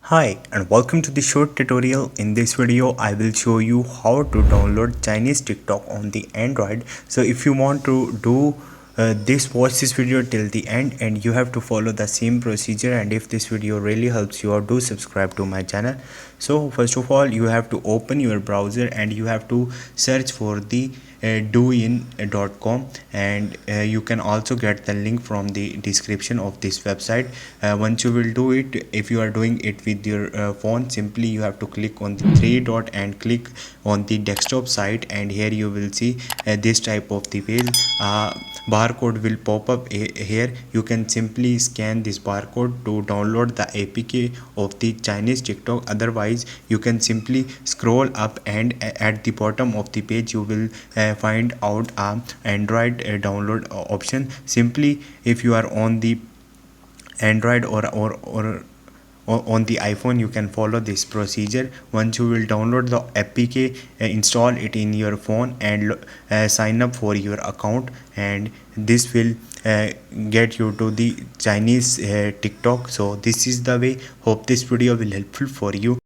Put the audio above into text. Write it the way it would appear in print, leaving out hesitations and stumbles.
Hi and welcome to the short tutorial. In this video I will show you how to download Chinese TikTok on the Android. So if you want to do watch this video till the end, and you have to follow the same procedure. And if this video really helps you out, do subscribe to my channel. So first of all, you have to open your browser and you have to search for the douyin.com, and you can also get the link from the description of this website. Once you will do it, if you are doing it with your phone, simply you have to click on the three dot and click on the desktop site, and here you will see this type of the page. Barcode will pop up here. You can simply scan this barcode to download the APK of the Chinese TikTok. Otherwise, you can simply scroll up, and at the bottom of the page you will find out a Android download option. Simply, if you are on the Android or on the iPhone, you can follow this procedure. Once you will download the APK, install it in your phone, and sign up for your account, and this will get you to the Chinese TikTok. So this is the way. Hope this video will helpful for you.